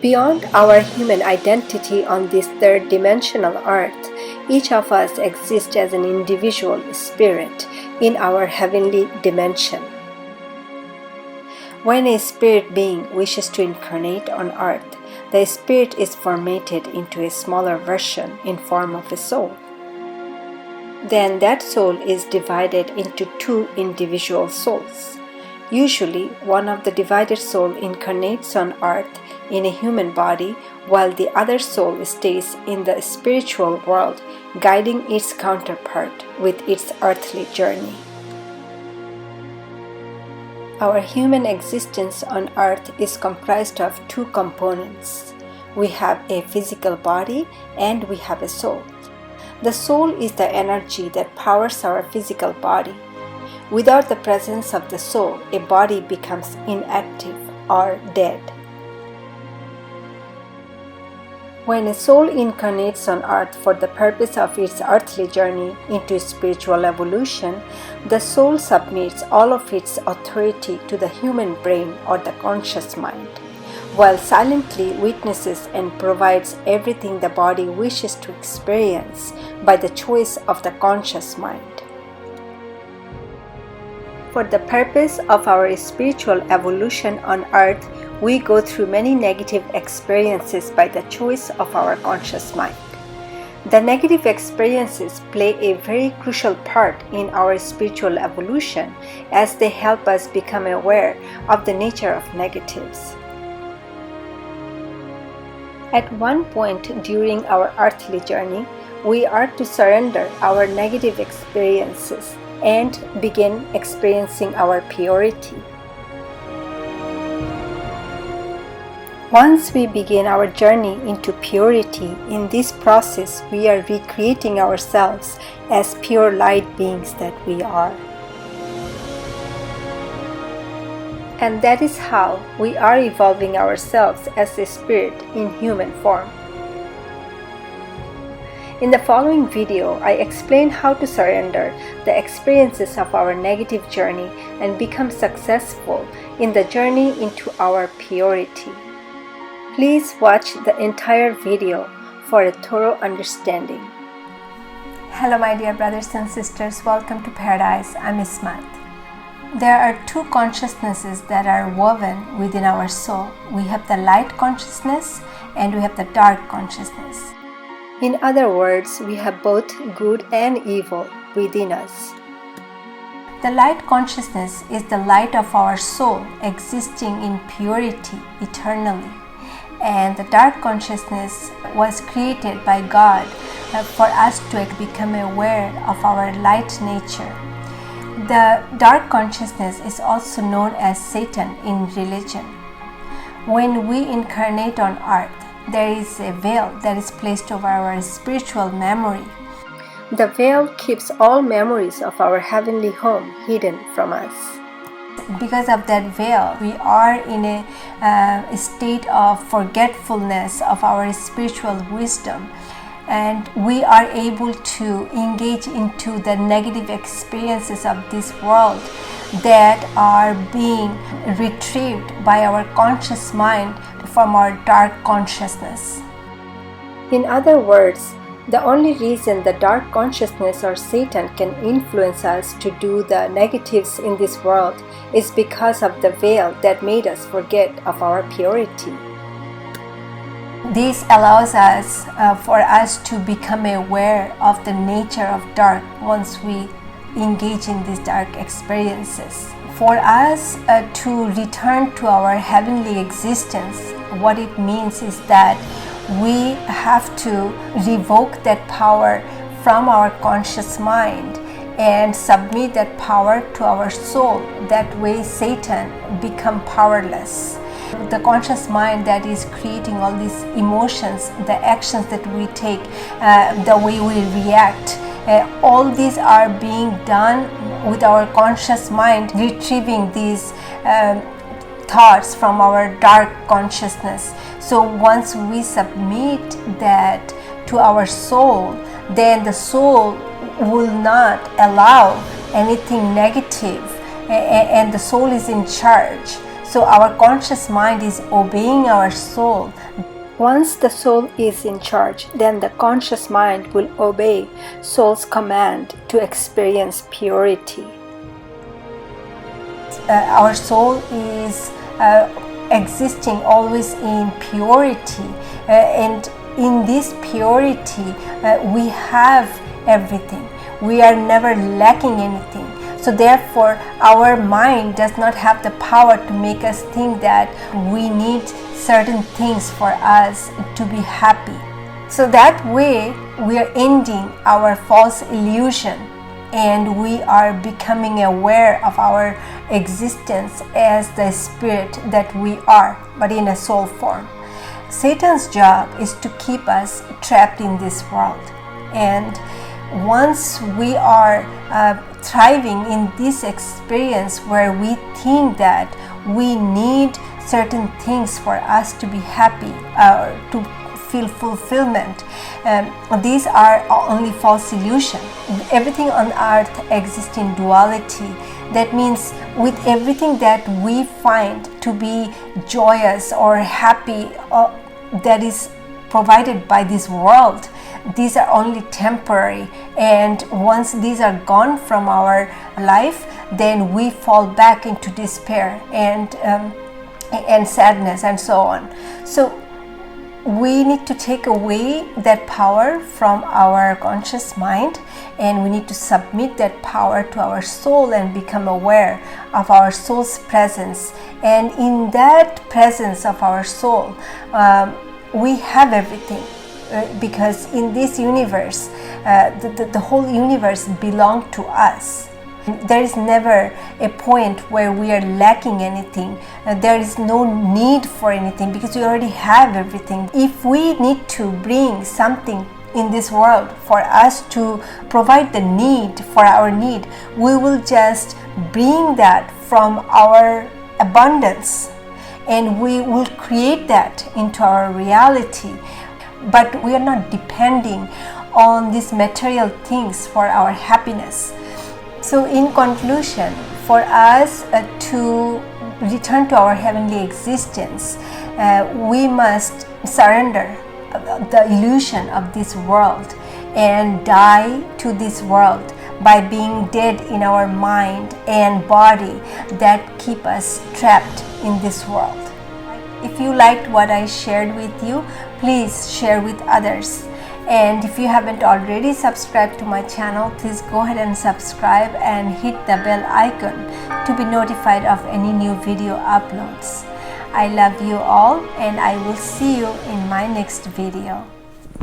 Beyond our human identity on this third-dimensional earth, each of us exists as an individual spirit in our heavenly dimension. When a spirit being wishes to incarnate on earth, the spirit is formatted into a smaller version in form of a soul. Then that soul is divided into two individual souls. Usually, one of the divided soul incarnates on earth in a human body, while the other soul stays in the spiritual world, guiding its counterpart with its earthly journey. Our human existence on earth is comprised of two components. We have a physical body and we have a soul. The soul is the energy that powers our physical body. Without the presence of the soul, a body becomes inactive or dead. When a soul incarnates on earth for the purpose of its earthly journey into spiritual evolution, the soul submits all of its authority to the human brain or the conscious mind, while silently witnesses and provides everything the body wishes to experience by the choice of the conscious mind. For the purpose of our spiritual evolution on earth, we go through many negative experiences by the choice of our conscious mind. The negative experiences play a very crucial part in our spiritual evolution as they help us become aware of the nature of negatives. At one point during our earthly journey, we are to surrender our negative experiences and begin experiencing our purity. Once we begin our journey into purity, in this process we are recreating ourselves as pure light beings that we are. And that is how we are evolving ourselves as a spirit in human form. In the following video, I explain how to surrender the experiences of our negative journey and become successful in the journey into our purity. Please watch the entire video for a thorough understanding. Hello my dear brothers and sisters, welcome to Paradise. I'm Ismat. There are two consciousnesses that are woven within our soul. We have the light consciousness and we have the dark consciousness. In other words, we have both good and evil within us. The light consciousness is the light of our soul existing in purity eternally. And the dark consciousness was created by God for us to become aware of our light nature. The dark consciousness is also known as Satan in religion. When we incarnate on earth, there is a veil that is placed over our spiritual memory. The veil keeps all memories of our heavenly home hidden from us. Because of that veil, we are in a state of forgetfulness of our spiritual wisdom, and we are able to engage into the negative experiences of this world that are being retrieved by our conscious mind from our dark consciousness. In other words, the only reason the dark consciousness or Satan can influence us to do the negatives in this world is because of the veil that made us forget of our purity. This allows us for us to become aware of the nature of dark once we engage in these dark experiences. For us to return to our heavenly existence, what it means is that we have to revoke that power from our conscious mind and submit that power to our soul. That way Satan become powerless. The conscious mind that is creating all these emotions, the actions that we take, the way we react, all these are being done with our conscious mind, retrieving these thoughts from our dark consciousness. So once we submit that to our soul, then the soul will not allow anything negative, and the soul is in charge. So our conscious mind is obeying our soul. Once the soul is in charge, then the conscious mind will obey soul's command to experience purity. Our soul is existing always in purity, and in this purity we have everything. We are never lacking anything. So therefore our mind does not have the power to make us think that we need certain things for us to be happy. So that way we are ending our false illusion, and we are becoming aware of our existence as the spirit that we are, but in a soul form. Satan's job is to keep us trapped in this world, and once we are thriving in this experience where we think that we need certain things for us to be happy or to feel fulfillment, these are only false illusion. Everything on earth exists in duality. That means with everything that we find to be joyous or happy that is provided by this world, these are only temporary, and once these are gone from our life, then we fall back into despair and sadness and so on. So we need to take away that power from our conscious mind, and we need to submit that power to our soul and become aware of our soul's presence. And in that presence of our soul, we have everything, because in this universe, the whole universe belongs to us. There is never a point where we are lacking anything. There is no need for anything because we already have everything. If we need to bring something in this world for us to provide the need for our need, we will just bring that from our abundance, and we will create that into our reality. But we are not depending on these material things for our happiness. So in conclusion, for us to return to our heavenly existence, we must surrender the illusion of this world and die to this world by being dead in our mind and body that keep us trapped in this world. If you liked what I shared with you, please share with others. And if you haven't already subscribed to my channel, please go ahead and subscribe and hit the bell icon to be notified of any new video uploads. I love you all, and I will see you in my next video.